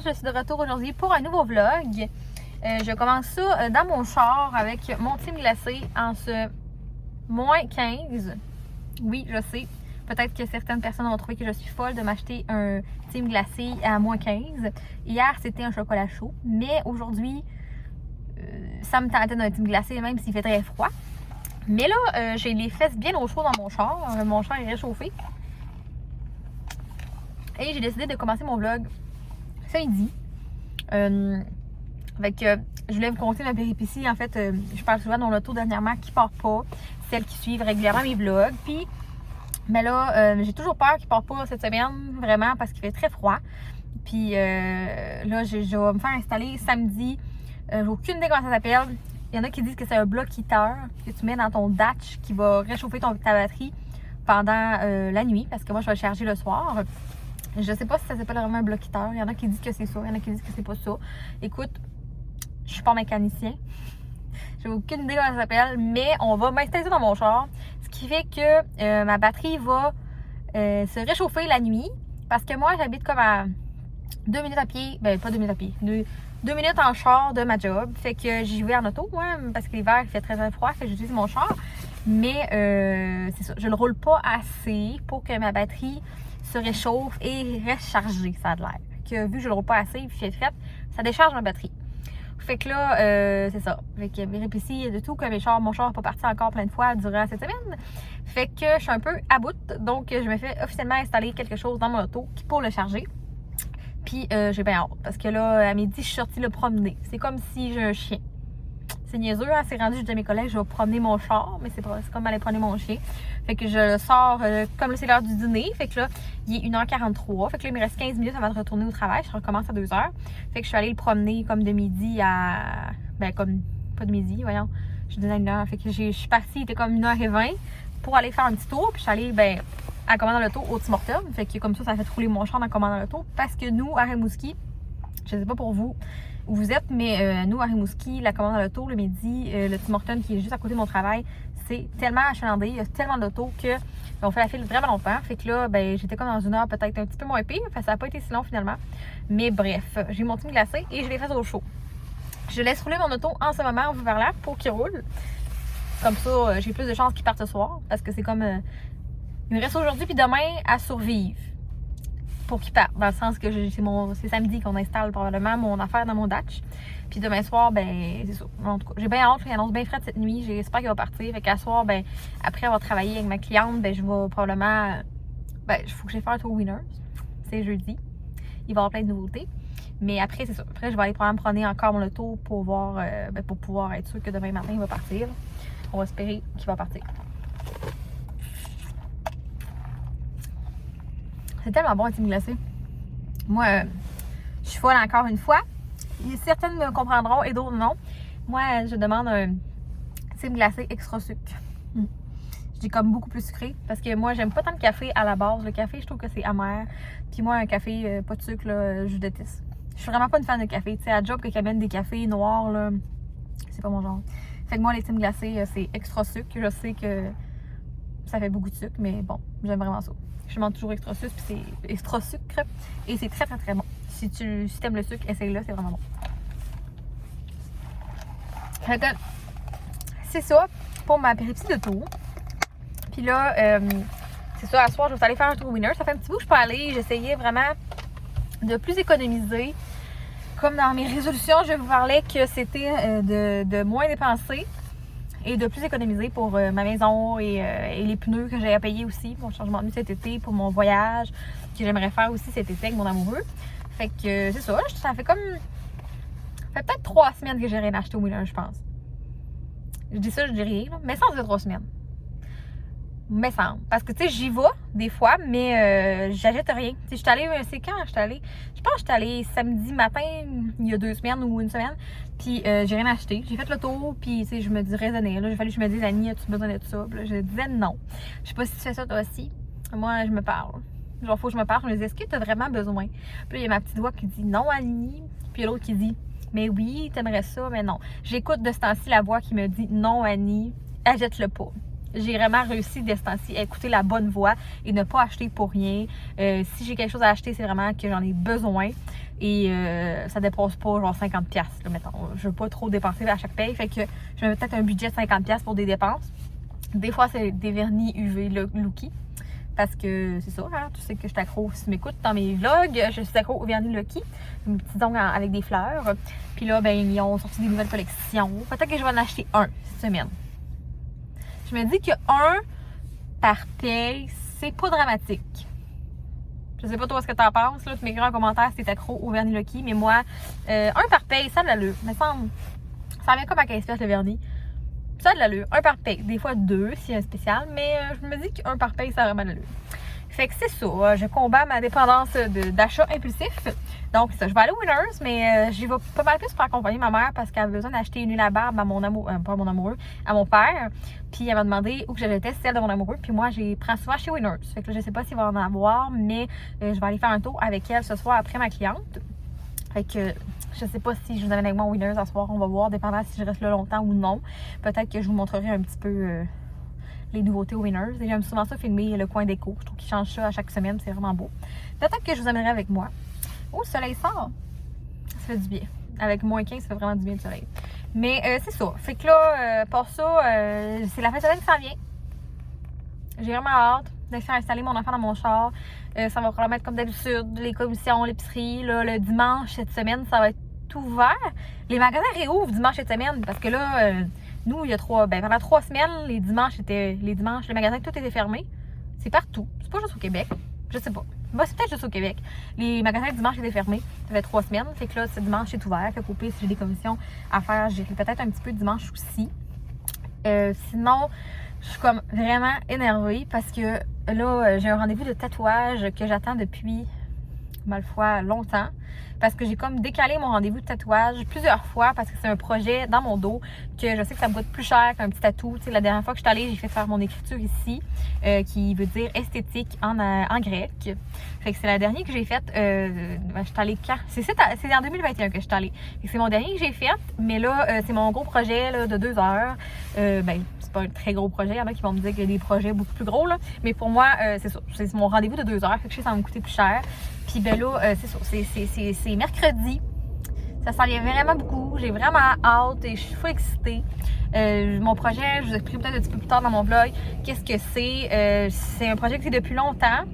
je suis de retour aujourd'hui pour un nouveau vlog. Je commence ça dans mon char avec mon team glacé en ce moins 15. Oui, je sais. Peut-être que certaines personnes vont trouver que je suis folle de m'acheter un team glacé à moins 15. Hier, c'était un chocolat chaud. Mais aujourd'hui, ça me tentait d'un team glacé même s'il fait très froid. Mais là, j'ai les fesses bien au chaud dans mon char. Mon char est réchauffé. Et j'ai décidé de commencer mon vlog ce midi. Avec, je voulais vous conter ma péripétie. En fait, je parle souvent dans l'auto dernièrement qui part pas. Celles qui suivent régulièrement mes vlogs. Puis, mais là, j'ai toujours peur qu'il parte pas cette semaine, vraiment, parce qu'il fait très froid. Puis là, je vais me faire installer samedi. J'ai aucune idée comment ça s'appelle. Il y en a qui disent que c'est un bloc heater que tu mets dans ton datch qui va réchauffer ta batterie pendant la nuit. Parce que moi, je vais le charger le soir. Je sais pas si ça s'appelle vraiment un bloc heater. Il y en a qui disent que c'est ça. Il y en a qui disent que c'est pas ça. Écoute, je suis pas mécanicien. J'ai aucune idée comment ça s'appelle. Mais on va m'installer ça dans mon char. Ce qui fait que ma batterie va se réchauffer la nuit. Parce que moi, j'habite comme à 2 minutes à pied. Ben, pas 2 minutes à pied. 2 minutes en char de ma job. Fait que j'y vais en auto, moi, parce que l'hiver, il fait très très froid. Fait que j'utilise mon char. Mais c'est ça. Je le roule pas assez pour que ma batterie se réchauffe et reste chargée, ça a l'air. Que vu que je le roule pas assez et puis fait, ça décharge ma batterie. Fait que là, c'est ça. Fait que vérifie de tout que mon char n'est pas parti encore plein de fois durant cette semaine. Fait que je suis un peu à bout. Donc, je me fais officiellement installer quelque chose dans mon auto pour le charger. Puis, j'ai bien hâte. Parce que là, à midi, je suis sortie le promener. C'est comme si j'ai un chien. C'est niaiseux, hein? C'est rendu, je dis à mes collègues, je vais promener mon char, mais c'est comme aller promener mon chien. Fait que je le sors, comme là, c'est l'heure du dîner. Fait que là, il est 1h43. Fait que là, il me reste 15 minutes avant de retourner au travail. Je recommence à 2h. Fait que je suis allée le promener comme de midi à. Ben, comme. Pas de midi, voyons. Je disais 1h. Fait que je suis partie, il était comme 1h20 pour aller faire un petit tour. Puis je suis allée, ben, à commandant l'auto au Tim Hortons. Fait que comme ça a fait rouler mon char en commandant l'auto. Parce que nous, à Rimouski, je sais pas pour vous où vous êtes, mais nous, à Rimouski, la commande à l'auto, le midi, le Tim Hortons qui est juste à côté de mon travail, c'est tellement achalandé, il y a tellement d'autos que on fait la file vraiment longtemps. Fait que là, ben, j'étais comme dans une heure peut-être un petit peu moins pire. Fait que ça n'a pas été si long finalement. Mais bref, j'ai mon team glacé et je l'ai fait au chaud. Je laisse rouler mon auto en ce moment vers là pour qu'il roule. Comme ça, j'ai plus de chances qu'il parte ce soir. Parce que c'est comme... il me reste aujourd'hui puis demain à survivre. Pour qu'il parte, dans le sens que c'est samedi qu'on installe probablement mon affaire dans mon datch. Puis demain soir, ben, c'est ça. En tout cas, j'ai bien hâte, il annonce bien frais cette nuit. J'espère qu'il va partir. Fait qu'à soir, ben, après avoir travaillé avec ma cliente, ben, je vais probablement. Ben, il faut que j'aille faire un tour Winners. C'est jeudi. Il va y avoir plein de nouveautés. Mais après, c'est ça. Après, je vais aller probablement prendre encore mon auto pour voir, ben, pour pouvoir être sûr que demain matin, il va partir. On va espérer qu'il va partir. C'est tellement bon un team glacé. Moi, je suis folle encore une fois. Certaines me comprendront et d'autres non. Moi, je demande un team glacé extra sucre. Je dis comme beaucoup plus sucré parce que moi, j'aime pas tant le café à la base. Le café, je trouve que c'est amer. Puis moi, un café pas de sucre, là, je déteste. Je suis vraiment pas une fan de café. Tu sais, à job, qu'ils amènent des cafés noirs, là, c'est pas mon genre. Fait que moi, les team glacés, c'est extra sucre. Je sais que ça fait beaucoup de sucre, mais bon, j'aime vraiment ça. Je demande toujours extra sucre, puis c'est extra sucre. Et c'est très, très, très bon. Si tu aimes le sucre, essaye-le, c'est vraiment bon. Fait que, c'est ça pour ma péripétie de tour. Puis là, c'est ça, à soir, je vais aller faire un tour winner. Ça fait un petit bout que je peux aller. J'essayais vraiment de plus économiser. Comme dans mes résolutions, je vous parlais que c'était de moins dépenser. Et de plus économiser pour ma maison et les pneus que j'ai à payer aussi, mon changement de nuit cet été, pour mon voyage que j'aimerais faire aussi cet été avec mon amoureux. Fait que c'est ça, ça fait comme... Ça fait peut-être 3 semaines que j'ai rien acheté au Wheeler, je pense. Je dis ça, je dis rien, là. Mais ça fait 3 semaines. Mais ça, parce que tu sais, j'y vais des fois, mais j'achète rien. Tu sais, je suis allée, c'est quand je suis allée? Je pense que je suis allée samedi matin, il y a 2 semaines ou une semaine, puis j'ai rien acheté. J'ai fait le tour, puis tu sais, je me dis raisonner. Là, il fallait que je me dise, Annie, as-tu besoin de tout ça? Puis là, je disais non. Je sais pas si tu fais ça toi aussi. Moi, je me parle. Genre, faut que je me parle. Je me dis, est-ce que tu as vraiment besoin? Puis là, il y a ma petite voix qui dit non, Annie. Puis l'autre qui dit, mais oui, t'aimerais ça, mais non. J'écoute de ce temps-ci la voix qui me dit non, Annie, achète-le pas. J'ai vraiment réussi de ce temps-ci à écouter la bonne voix et ne pas acheter pour rien. Si j'ai quelque chose à acheter, c'est vraiment que j'en ai besoin. et ça dépasse pas genre 50$, là, mettons. Je veux pas trop dépenser à chaque paye, fait que je me mets peut-être un budget de 50$ pour des dépenses. Des fois, c'est des vernis UV Lucky. Parce que c'est ça, hein, tu sais que je suis accro, si tu m'écoutes dans mes vlogs, je suis accro au vernis Lucky, mes petits ongles avec des fleurs. Puis là, ben, ils ont sorti des nouvelles collections. Peut-être que je vais en acheter un cette semaine. Je me dis que un par paye, c'est pas dramatique. Je sais pas toi ce que t'en penses, là, tu m'écris en commentaire si t'es accro au vernis Lucky, mais moi, un par paye, ça a de l'allure. Mais ça vient comme à 15$ le vernis. Ça a de l'allure. Un par paye. Des fois deux si un spécial, mais je me dis qu'un par paye, ça a vraiment de l'allure. Fait que c'est ça. Je combats ma dépendance d'achat impulsif. Donc, ça, je vais aller au Winners, mais j'y vais pas mal plus pour accompagner ma mère parce qu'elle a besoin d'acheter une huile à barbe à mon amoureux, pas à mon amoureux, à mon père. Puis elle m'a demandé où que j'allais tester celle de mon amoureux. Puis moi, j'y prends souvent chez Winners. Fait que là, je sais pas s'il va en avoir, mais je vais aller faire un tour avec elle ce soir après ma cliente. Fait que je sais pas si je vous amène avec moi au Winners ce soir, on va voir, dépendant si je reste là longtemps ou non. Peut-être que je vous montrerai un petit peu les nouveautés au Winners. Et j'aime souvent ça filmer le coin déco. Je trouve qu'ils changent ça à chaque semaine, c'est vraiment beau. Peut-être que je vous amènerai avec moi. Oh, le soleil sort! Ça fait du bien. Avec moins 15, ça fait vraiment du bien le soleil. Mais c'est ça. Fait que là, pour ça, c'est la fin de semaine qui s'en vient. J'ai vraiment hâte de faire installer mon enfant dans mon char. Ça va probablement être comme d'habitude, les commissions, l'épicerie. Là, le dimanche cette semaine, ça va être ouvert. Les magasins réouvrent dimanche cette semaine parce que là, nous, il y a pendant 3 semaines, les dimanches, les magasins, tout était fermé. C'est partout. C'est pas juste au Québec. Je sais pas. Moi, c'est peut-être juste au Québec. Les magasins le dimanche étaient fermés. Ça fait 3 semaines. Fait que là, ce dimanche, c'est ouvert. Fait qu'au pire, si j'ai des commissions à faire, j'irai peut-être un petit peu dimanche aussi. Sinon, je suis comme vraiment énervée parce que là, j'ai un rendez-vous de tatouage que j'attends depuis, ma foi, longtemps. Parce que j'ai comme décalé mon rendez-vous de tatouage plusieurs fois parce que c'est un projet dans mon dos que je sais que ça me coûte plus cher qu'un petit tatou. Tu sais, la dernière fois que je suis allée, j'ai fait faire mon écriture ici qui veut dire esthétique en grec. Fait que c'est la dernière que j'ai faite. Je suis allée quand? C'est en 2021 que je suis allée. C'est mon dernier que j'ai fait, mais là, c'est mon gros projet là, de 2 heures. C'est pas un très gros projet. Il y en a qui vont me dire qu'il y a des projets beaucoup plus gros, là. Mais pour moi, c'est ça. C'est mon rendez-vous de 2 heures. Fait que je sais que ça va me coûter plus cher. Puis ben là, c'est ça. C'est mercredi. Ça s'en vient vraiment beaucoup. J'ai vraiment hâte et je suis full excitée. Mon projet, je vous expliquerai peut-être un petit peu plus tard dans mon vlog qu'est-ce que c'est. C'est un projet que c'est depuis longtemps.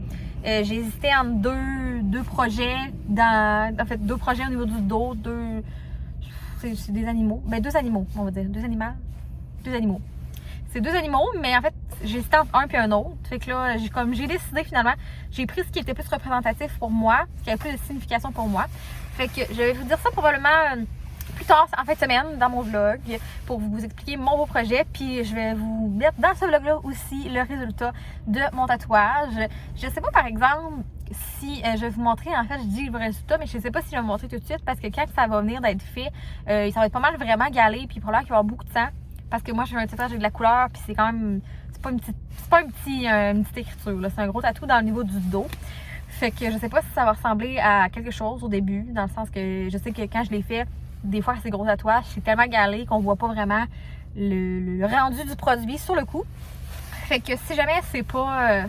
J'ai hésité entre deux projets. En fait, 2 projets au niveau du dos. C'est des animaux. 2 animaux, on va dire. 2 animaux. 2 animaux. C'est 2 animaux, mais en fait, j'hésitais entre un puis un autre. Fait que là, j'ai décidé finalement, j'ai pris ce qui était plus représentatif pour moi, ce qui avait plus de signification pour moi. Fait que je vais vous dire ça probablement plus tard, en fin de semaine, dans mon vlog, pour vous expliquer mon beau projet. Puis je vais vous mettre dans ce vlog-là aussi le résultat de mon tatouage. Je sais pas, par exemple, si je vais vous montrer, en fait, je dis le résultat, mais je sais pas si je vais vous montrer tout de suite parce que quand ça va venir d'être fait, ça va être pas mal vraiment galé, puis probablement qu'il va y avoir beaucoup de sang. Parce que moi, je fais un tatouage avec de la couleur, puis c'est quand même. C'est pas une petite écriture, là. C'est un gros tatou dans le niveau du dos. Fait que je sais pas si ça va ressembler à quelque chose au début, dans le sens que je sais que quand je l'ai fait, des fois, ces gros tatouages, c'est tellement galé qu'on voit pas vraiment le rendu du produit sur le coup. Fait que si jamais c'est pas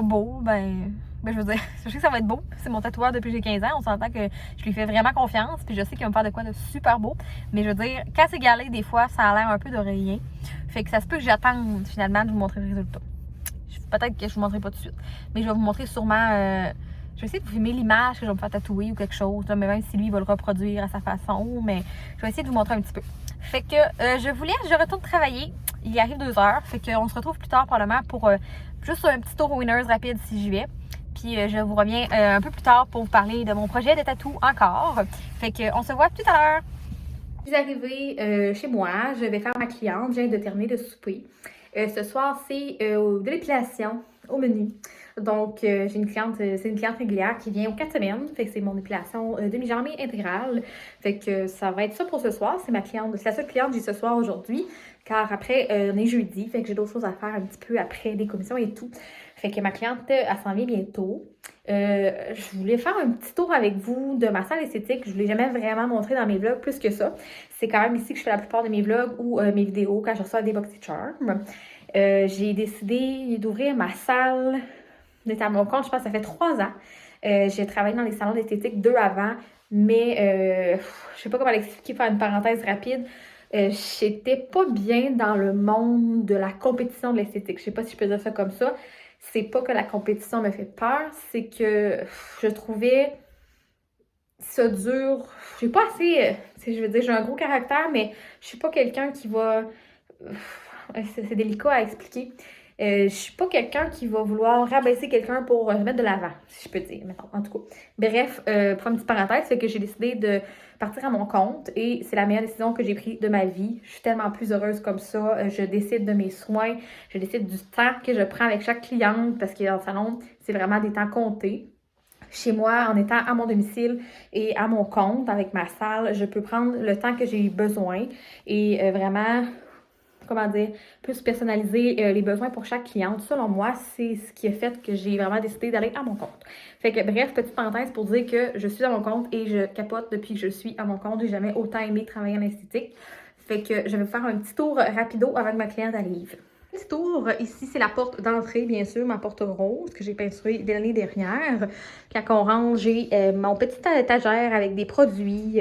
beau, je veux dire, je sais que ça va être beau. C'est mon tatoueur depuis que j'ai 15 ans. On s'entend que je lui fais vraiment confiance. Puis je sais qu'il va me faire de quoi de super beau. Mais je veux dire, quand c'est galé, des fois, ça a l'air un peu de rien. Fait que ça se peut que j'attende finalement de vous montrer le résultat. Peut-être que je vous montrerai pas tout de suite. Mais je vais vous montrer sûrement. Je vais essayer de vous filmer l'image que je vais me faire tatouer ou quelque chose. Là, mais même si lui, il va le reproduire à sa façon. Mais je vais essayer de vous montrer un petit peu. Fait que je vous laisse, je retourne travailler. Il arrive 2 heures. Fait qu'on se retrouve plus tard probablement pour juste un petit tour au Winners rapide si j'y vais. Puis je vous reviens un peu plus tard pour vous parler de mon projet de tatou encore. Fait qu'on se voit tout à l'heure. Je suis arrivée chez moi. Je vais faire ma cliente. Je viens de terminer de souper. Ce soir, c'est de l'épilation au menu. Donc, j'ai une cliente, c'est une cliente régulière qui vient aux 4 semaines. Fait que c'est mon épilation demi-jambe intégrale. Fait que ça va être ça pour ce soir. C'est ma cliente. C'est la seule cliente que j'ai ce soir aujourd'hui. Car après, on est jeudi. Fait que j'ai d'autres choses à faire un petit peu après des commissions et tout. Fait que ma cliente, elle s'en vient bientôt. Je voulais faire un petit tour avec vous de ma salle esthétique. Je ne vous l'ai jamais vraiment montré dans mes vlogs plus que ça. C'est quand même ici que je fais la plupart de mes vlogs ou mes vidéos quand je reçois des BoxyCharm. J'ai décidé d'ouvrir ma salle d'être à mon compte, je pense que ça fait 3 ans. J'ai travaillé dans les salons d'esthétique 2 avant, mais je sais pas comment l'expliquer, faire une parenthèse rapide. J'étais pas bien dans le monde de la compétition de l'esthétique. Je sais pas si je peux dire ça comme ça. C'est pas que la compétition me fait peur, c'est que je trouvais ça dur. J'ai pas assez, je veux dire, j'ai un gros caractère, mais je suis pas quelqu'un qui va. C'est délicat à expliquer. Je suis pas quelqu'un qui va vouloir rabaisser quelqu'un pour se mettre de l'avant, si je peux dire, mettons, en tout cas. Bref, pour une petite parenthèse, c'est que j'ai décidé de partir à mon compte et c'est la meilleure décision que j'ai prise de ma vie. Je suis tellement plus heureuse comme ça. Je décide de mes soins, je décide du temps que je prends avec chaque cliente parce que dans le salon, c'est vraiment des temps comptés. Chez moi, en étant à mon domicile et à mon compte avec ma salle, je peux prendre le temps que j'ai besoin et vraiment, comment dire, plus personnaliser les besoins pour chaque cliente. Selon moi, c'est ce qui a fait que j'ai vraiment décidé d'aller à mon compte. Fait que bref, petite parenthèse pour dire que je suis à mon compte et je capote depuis que je suis à mon compte. J'ai jamais autant aimé travailler en esthétique. Fait que je vais faire un petit tour rapido avec ma cliente arrive. Petit tour, ici c'est la porte d'entrée, bien sûr, ma porte rose que j'ai peinturée dès l'année dernière. Quand on range, j'ai mon petit étagère avec des produits.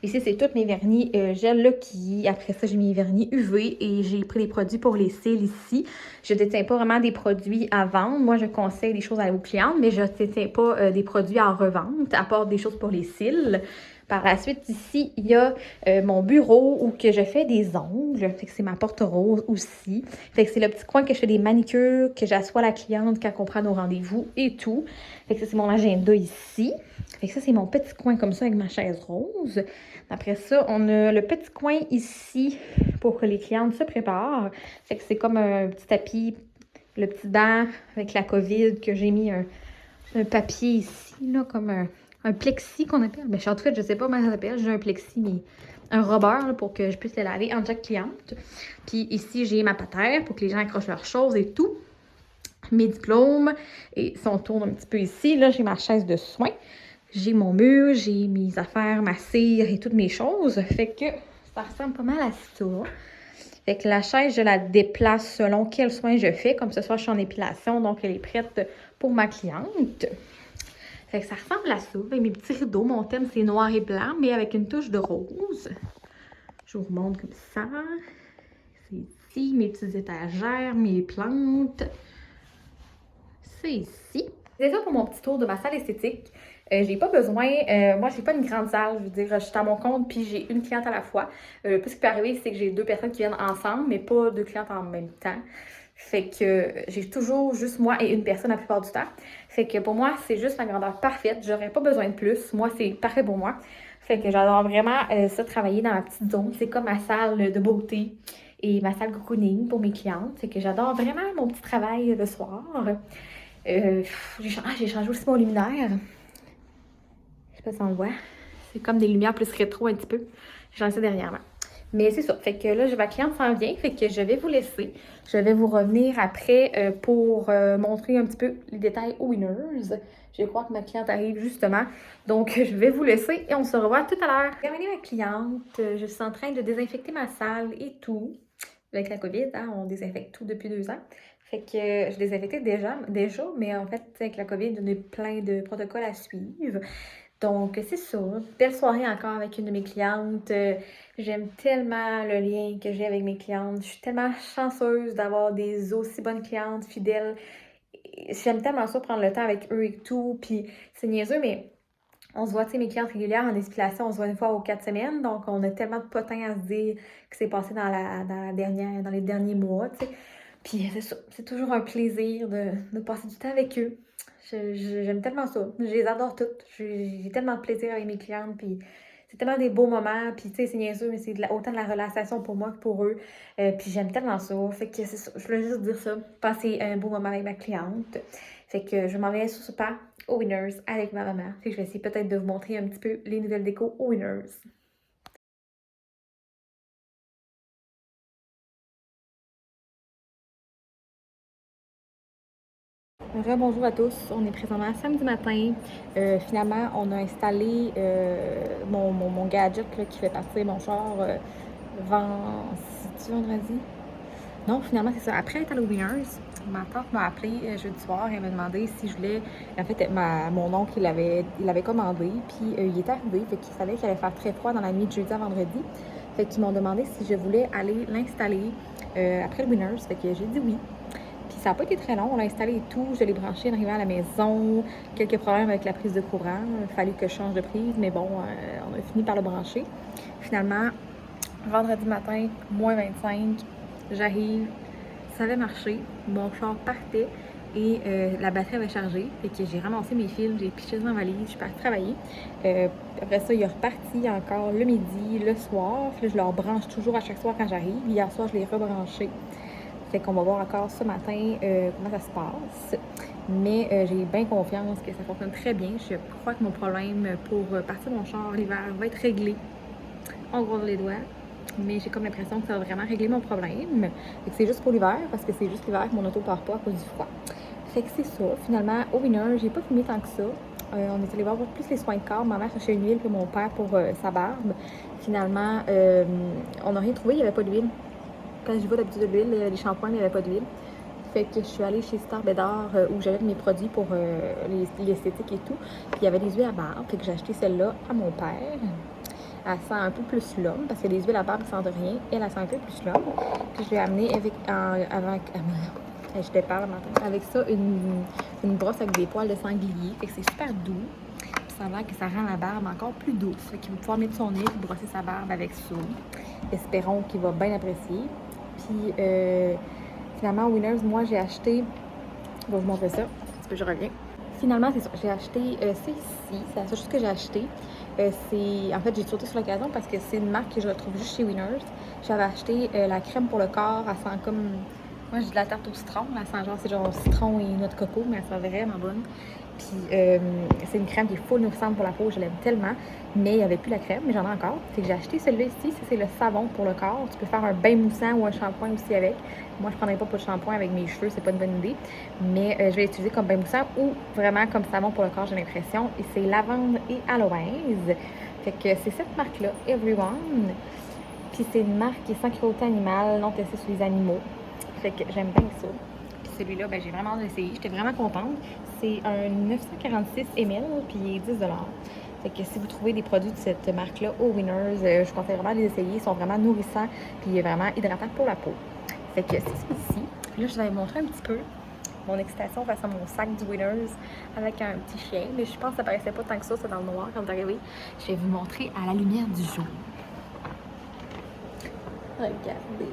Ici, c'est tous mes vernis gel Lucky. Après ça, j'ai mes vernis UV et j'ai pris des produits pour les cils ici. Je ne détiens pas vraiment des produits à vendre. Moi, je conseille des choses à vos clientes, mais je ne détiens pas des produits à revente, à part des choses pour les cils. Par la suite, ici, il y a mon bureau où que je fais des ongles. Fait que c'est ma porte rose aussi. Fait que c'est le petit coin que je fais des manicures, que j'assois la cliente quand on prend nos rendez-vous et tout. Fait que ça, c'est mon agenda ici. Fait que ça, c'est mon petit coin comme ça avec ma chaise rose. Après ça, on a le petit coin ici pour que les clientes se préparent. Fait que c'est comme un petit tapis, le petit banc avec la COVID que j'ai mis un papier ici, là, comme un plexi qu'on appelle. Mais en tout cas, je sais pas comment ça s'appelle. J'ai un plexi, mais un rubber là, pour que je puisse les laver en chaque cliente. Puis ici, j'ai ma patère pour que les gens accrochent leurs choses et tout. Mes diplômes. Et si on tourne un petit peu ici, là, j'ai ma chaise de soins. J'ai mon mur, j'ai mes affaires, ma cire et toutes mes choses. Fait que ça ressemble pas mal à ça. Fait que la chaise, je la déplace selon quel soin je fais. Comme ce soir, je suis en épilation, donc elle est prête pour ma cliente. Fait que ça ressemble à ça. Avec mes petits rideaux, mon thème, c'est noir et blanc, mais avec une touche de rose. Je vous remontre comme ça. C'est ici, mes petites étagères, mes plantes. C'est ici. C'est ça pour mon petit tour de ma salle esthétique. J'ai pas besoin, moi j'ai pas une grande salle, je veux dire, je suis à mon compte puis j'ai une cliente à la fois. Puis ce qui peut arriver, c'est que j'ai 2 personnes qui viennent ensemble, mais pas 2 clientes en même temps. Fait que j'ai toujours juste moi et une personne la plupart du temps. Fait que pour moi, c'est juste la grandeur parfaite. J'aurais pas besoin de plus. Moi, c'est parfait pour moi. Fait que j'adore vraiment ça, travailler dans ma petite zone. C'est comme ma salle de beauté et ma salle cocooning pour mes clientes. Fait que j'adore vraiment mon petit travail le soir. J'ai changé aussi mon luminaire. Je sais pas si on le voit. C'est comme des lumières plus rétro un petit peu. J'ai changé ça dernièrement. Mais c'est ça. Fait que là, ma cliente s'en vient. Fait que je vais vous laisser. Je vais vous revenir après pour montrer un petit peu les détails aux winners. Je crois que ma cliente arrive justement. Donc, je vais vous laisser et on se revoit tout à l'heure. J'ai terminé ma cliente. Je suis en train de désinfecter ma salle et tout. Avec la COVID, hein, on désinfecte tout depuis 2 ans. Fait que je désinfectais déjà, mais en fait, avec la COVID, on a plein de protocoles à suivre. Donc, c'est ça. Belle soirée encore avec une de mes clientes. J'aime tellement le lien que j'ai avec mes clientes. Je suis tellement chanceuse d'avoir des aussi bonnes clientes, fidèles. J'aime tellement ça, prendre le temps avec eux et tout. Puis, c'est niaiseux, mais on se voit, tu sais, mes clientes régulières en épilation, on se voit une fois aux 4 semaines. Donc, on a tellement de potins à se dire que c'est passé dans les derniers mois, tu sais. Puis, c'est ça. C'est toujours un plaisir de passer du temps avec eux. J'aime tellement ça. Je les adore toutes. J'ai tellement de plaisir avec mes clientes. Puis c'est tellement des beaux moments. Puis tu sais, c'est niaiseux, mais c'est autant de la relation pour moi que pour eux. Puis j'aime tellement ça. Fait que c'est ça. Je voulais juste dire ça. Passer un beau moment avec ma cliente. Fait que je m'en vais sur ce pas aux Winners avec ma maman. Fait que je vais essayer peut-être de vous montrer un petit peu les nouvelles décos aux Winners. Bonjour à tous, on est présentement samedi matin. Finalement, on a installé mon gadget là, qui fait partir mon char c'est-tu vendredi? non, finalement, c'est ça. Après être à Winners, ma tante m'a appelé jeudi soir et elle m'a demandé si je voulais. En fait, mon oncle, il avait commandé, puis il est arrivé, fait qu'il savait qu'il allait faire très froid dans la nuit de jeudi à vendredi. Fait qu'ils m'ont demandé si je voulais aller l'installer après le Winners. Fait que j'ai dit oui. Puis ça n'a pas été très long, on l'a installé et tout. Je l'ai branché en arrivant à la maison. Quelques problèmes avec la prise de courant. Il fallait que je change de prise, mais bon, on a fini par le brancher. Finalement, vendredi matin, moins 25, j'arrive, ça avait marché, mon char partait et la batterie avait chargé. Fait que j'ai ramassé mes fils, j'ai piché dans ma valise, je suis partie travailler. Après ça, il est reparti encore le midi, le soir. Puis là, je leur branche toujours à chaque soir quand j'arrive. Hier soir, je l'ai rebranché. Fait qu'on va voir encore ce matin comment ça se passe. Mais j'ai bien confiance que ça fonctionne très bien. Je crois que mon problème pour partir mon char l'hiver va être réglé. On croise les doigts. Mais j'ai comme l'impression que ça va vraiment régler mon problème. Fait que c'est juste pour l'hiver, parce que c'est juste l'hiver que mon auto part pas à cause du froid. Fait que c'est ça. Finalement, au Winner, j'ai pas filmé tant que ça. On est allé voir plus les soins de corps. Ma mère cherchait une huile pour mon père pour sa barbe. Finalement, on n'a rien trouvé, il n'y avait pas d'huile. Quand j'y vais d'habitude de l'huile, les shampoings, il n'y avait pas d'huile. Fait que je suis allée chez Star Bédard où j'avais mes produits pour l'esthétique et tout. Puis il y avait des huiles à barbe. Fait que j'ai acheté celle-là à mon père. Elle sent un peu plus l'homme, parce que les huiles à barbe ne sentent rien. Elle sent un peu plus l'homme. Puis je l'ai amené je te parle maintenant. Avec ça, une brosse avec des poils de sanglier. Fait que c'est super doux. Puis ça a l'air que ça rend la barbe encore plus douce. Fait qu'il va pouvoir mettre son nez et brosser sa barbe avec ça. Espérons qu'il va bien apprécier. Puis finalement, Winners, moi j'ai acheté. Je vais vous montrer ça. Parce que je reviens. Finalement, c'est ça. J'ai acheté. C'est ici. C'est la seule chose que j'ai acheté. En fait, j'ai sauté sur l'occasion parce que c'est une marque que je retrouve juste chez Winners. J'avais acheté la crème pour le corps. Elle sent comme. Moi, j'ai de la tarte au citron. Elle sent genre, c'est genre citron et noix de coco, mais elle sent vraiment bonne. Puis, c'est une crème qui est full nourrissante pour la peau. Je l'aime tellement. Mais il n'y avait plus la crème, mais j'en ai encore. Fait que j'ai acheté celui-là ici. Ça, c'est le savon pour le corps. Tu peux faire un bain moussant ou un shampoing aussi avec. Moi, je ne prendrais pas pour le shampoing avec mes cheveux. C'est pas une bonne idée. Mais je vais l'utiliser comme bain moussant ou vraiment comme savon pour le corps, j'ai l'impression. Et c'est lavande et aloès. Fait que c'est cette marque-là, Everyone. Puis c'est une marque qui est sans cruauté animale, non testée sur les animaux. Fait que j'aime bien ça. Puis celui-là, ben, j'ai vraiment hâte d'essayer. J'étais vraiment contente. C'est un 946 ml, puis il est 10 $. Fait que si vous trouvez des produits de cette marque-là au Winners, je vous conseille vraiment de les essayer. Ils sont vraiment nourrissants, puis vraiment hydratants pour la peau. Fait que c'est celui-ci. Puis là, je vous avais montré un petit peu mon excitation face à mon sac du Winners avec un petit chien. Mais je pense que ça paraissait pas tant que ça, c'est dans le noir quand vous arrivez. Je vais vous montrer à la lumière du jour. Regardez.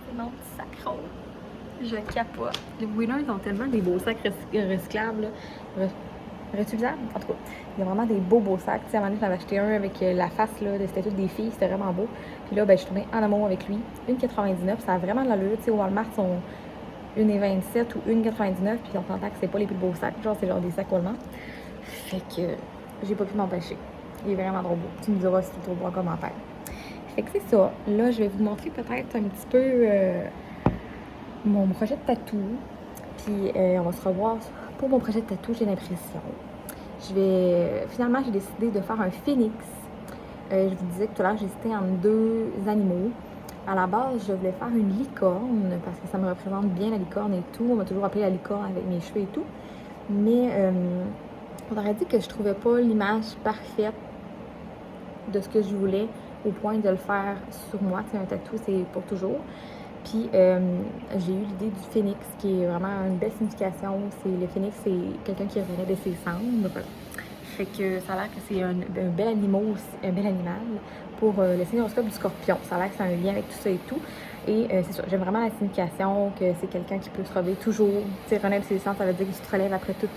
C'est mon petit sac rose. Je capote. Les Winners ont tellement des beaux sacs recyclables, là. Réutilisables, en tout cas. Il y a vraiment des beaux sacs. Tu sais, à un moment donné, j'en avais acheté un avec la face, là, c'était toutes des filles, c'était vraiment beau. Puis là, ben, je suis tombée en amour avec lui. 1,99, ça a vraiment de l'allure. Tu sais, au Walmart, ils sont 1,27 ou 1,99, puis on s'entend que c'est pas les plus beaux sacs. Genre, c'est genre des sacs Walmart. Fait que j'ai pas pu m'empêcher. Il est vraiment trop beau. Tu me diras si tu le trouves en commentaire. Fait que c'est ça. Là, je vais vous montrer peut-être un petit peu mon projet de tatou. Puis on va se revoir pour mon projet de tatou, j'ai l'impression. Finalement, j'ai décidé de faire un phénix. Je vous disais que tout à l'heure, j'hésitais entre deux animaux. À la base, je voulais faire une licorne parce que ça me représente bien la licorne et tout. On m'a toujours appelé la licorne avec mes cheveux et tout. Mais on aurait dit que je trouvais pas l'image parfaite de ce que je voulais au point de le faire sur moi. C'est un tatou, c'est pour toujours. Puis j'ai eu l'idée du phénix qui est vraiment une belle signification. Le phénix, c'est quelqu'un qui revenait de ses cendres. Fait que ça a l'air que c'est un bel animal pour le signe horoscope du scorpion. Ça a l'air que c'est un lien avec tout ça et tout. Et c'est ça, j'aime vraiment la signification que c'est quelqu'un qui peut se relever toujours. Tu sais, renaître de ses cendres, ça veut dire que tu te relèves après tout,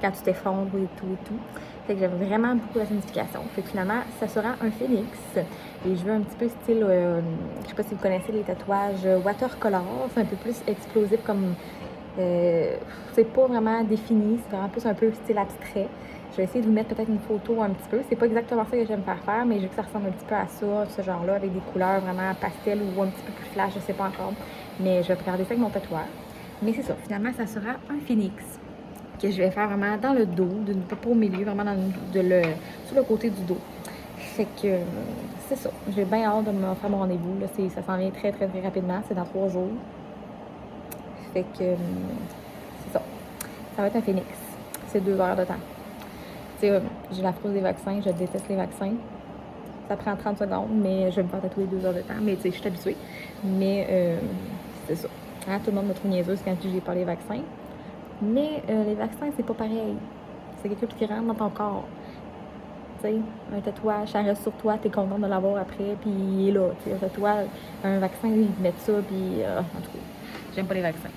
quand tu t'effondres et tout. Fait que j'aime vraiment beaucoup la signification. Fait que finalement, ça sera un phénix. Et je veux un petit peu style, je sais pas si vous connaissez les tatouages watercolor. C'est un peu plus explosif comme... c'est pas vraiment défini, c'est vraiment plus un peu style abstrait. Je vais essayer de vous mettre peut-être une photo un petit peu. C'est pas exactement ça que j'aime faire, mais je veux que ça ressemble un petit peu à ça, ce genre-là, avec des couleurs vraiment pastel ou un petit peu plus flash, je sais pas encore. Mais je vais regarder ça avec mon tatoueur. Mais c'est ça, finalement, ça sera un phénix que je vais faire vraiment dans le dos, pas au milieu, vraiment sur le côté du dos. Fait que c'est ça. J'ai bien hâte de me faire mon rendez-vous. Là, ça s'en vient très, très, très rapidement. C'est dans 3 jours. Fait que c'est ça. Ça va être un phénix. C'est 2 heures de temps. Tu sais, j'ai la fraude des vaccins. Je déteste les vaccins. Ça prend 30 secondes, mais je vais me faire tatouer 2 heures de temps. Mais tu sais, je suis habituée. Mais c'est ça. Hein, tout le monde me trouve niaiseuse quand je dis que j'ai pas les vaccins. Mais les vaccins, c'est pas pareil. C'est quelque chose qui rentre dans ton corps. Tu sais, un tatouage, ça reste sur toi, t'es content de l'avoir après, puis il est là. Tu sais, un tatouage, un vaccin, ils mettent ça, puis en tout cas, j'aime pas les vaccins.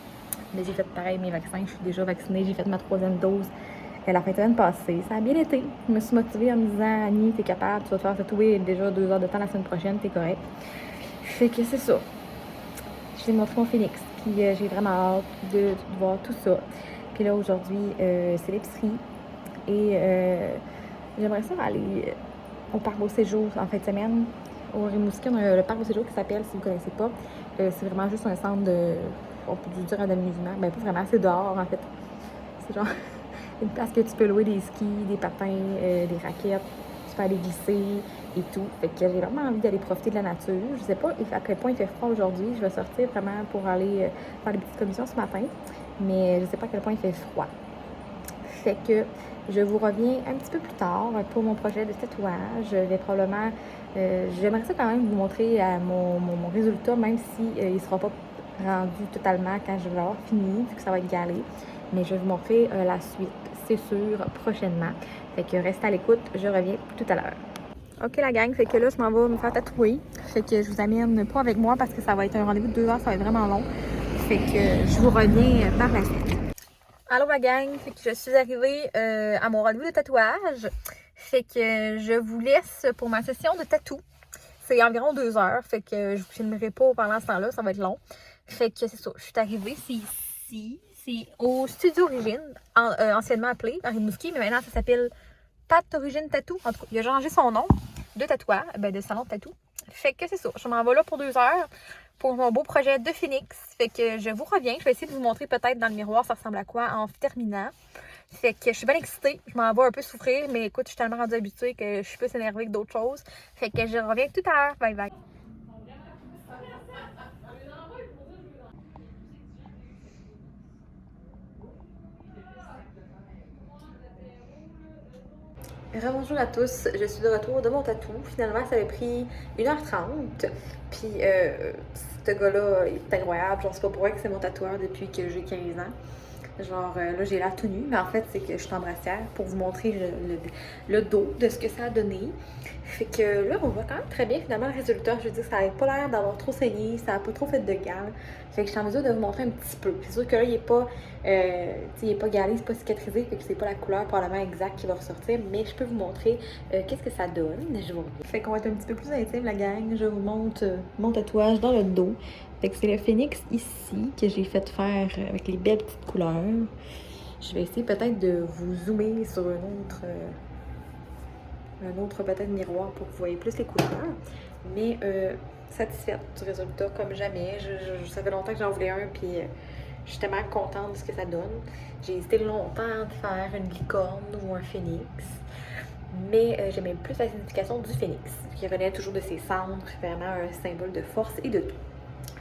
Mais j'ai fait pareil mes vaccins, je suis déjà vaccinée, j'ai fait ma 3e dose la fin de semaine passée. Ça a bien été. Je me suis motivée en me disant, Annie, t'es capable, tu vas te faire tatouer déjà 2 heures de temps la semaine prochaine, t'es correct. Fait que c'est ça. Je t'ai montré mon phénix, puis j'ai vraiment hâte de voir tout ça. Puis là, aujourd'hui, c'est l'épicerie. Et j'aimerais ça aller au parc Beau Séjour en fin de semaine. Au Rimouski, on a le parc Beau Séjour qui s'appelle, si vous ne connaissez pas. C'est vraiment juste un centre de, on peut dire, d'amusement. Ben, pas vraiment, c'est dehors, en fait. C'est genre une place que tu peux louer des skis, des patins, des raquettes. Tu peux aller glisser et tout. Fait que j'ai vraiment envie d'aller profiter de la nature. Je sais pas à quel point il fait froid aujourd'hui. Je vais sortir vraiment pour aller faire des petites commissions ce matin. Mais je sais pas à quel point il fait froid. Fait que je vous reviens un petit peu plus tard pour mon projet de tatouage. Je vais probablement, j'aimerais ça quand même vous montrer mon résultat, même si il ne sera pas rendu totalement quand je vais l'avoir fini, vu que ça va être galé. Mais je vais vous montrer la suite, c'est sûr, prochainement. Fait que restez à l'écoute, je reviens tout à l'heure. Ok la gang, fait que là je m'en vais me faire tatouer. Fait que je vous amène pas avec moi parce que ça va être un rendez-vous de 2 heures, ça va être vraiment long. Fait que je vous reviens par la suite. Allô ma gang, fait que je suis arrivée à mon rendez-vous de tatouage. Fait que je vous laisse pour ma session de tatou. C'est environ 2 heures, fait que je vous filmerai pas pendant ce temps-là, ça va être long. Fait que c'est ça, je suis arrivée, c'est ici. C'est au Studio Origine, anciennement appelé dans Rimouski, mais maintenant ça s'appelle Pat Origine Tattoo. En tout cas, il a changé son nom de tatouage, de salon de tatou. Fait que c'est ça, je m'en vais là pour 2 heures pour mon beau projet de phénix. Fait que je vous reviens. Je vais essayer de vous montrer peut-être dans le miroir ça ressemble à quoi en terminant. Fait que je suis bien excitée. Je m'en vais un peu souffrir, mais écoute, je suis tellement rendue habituée que je suis plus énervée que d'autres choses. Fait que je reviens tout à l'heure. Bye bye. Rebonjour à tous, je suis de retour de mon tatou. Finalement, ça avait pris 1h30. Puis, ce gars-là est incroyable. Genre, c'est pas pour vrai que c'est mon tatoueur depuis que j'ai 15 ans. Genre, là, j'ai l'air tout nu, mais en fait, c'est que je suis en brassière pour vous montrer le dos de ce que ça a donné. Fait que là, on voit quand même très bien finalement le résultat. Je veux dire, ça n'avait pas l'air d'avoir trop saigné, ça n'a pas trop fait de gale. Fait que je suis en mesure de vous montrer un petit peu. C'est sûr que là, il est pas galé, c'est pas cicatrisé, fait que c'est pas la couleur probablement exacte qui va ressortir, mais je peux vous montrer qu'est-ce que ça donne. Je vous Fait qu'on va être un petit peu plus intime, la gang. Je vous montre mon tatouage dans le dos. Fait que c'est le phénix ici que j'ai fait faire avec les belles petites couleurs. Je vais essayer peut-être de vous zoomer sur un autre peut-être miroir pour que vous voyez plus les couleurs. Mais satisfaite du résultat comme jamais. Ça fait longtemps que j'en voulais un, puis je suis tellement contente de ce que ça donne. J'ai hésité longtemps de faire une licorne ou un phénix. Mais j'aimais plus la signification du phénix, qui revenait toujours de ses cendres, vraiment un symbole de force et de tout.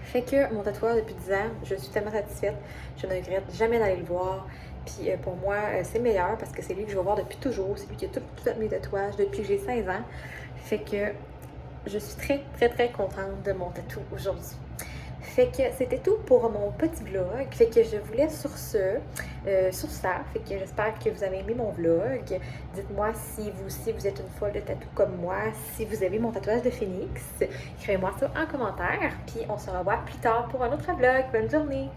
Fait que mon tatoueur depuis 10 ans, je suis tellement satisfaite, je ne regrette jamais d'aller le voir. Puis pour moi, c'est le meilleur parce que c'est lui que je vais voir depuis toujours. C'est lui qui a tout fait mes tatouages depuis que j'ai 16 ans. Fait que je suis très, très, très contente de mon tatou aujourd'hui. Fait que c'était tout pour mon petit vlog. Fait que je vous laisse sur ça. Fait que j'espère que vous avez aimé mon vlog. Dites-moi si vous aussi vous êtes une folle de tatou comme moi. Si vous avez mon tatouage de phénix, écrivez-moi ça en commentaire. Puis on se revoit plus tard pour un autre vlog. Bonne journée!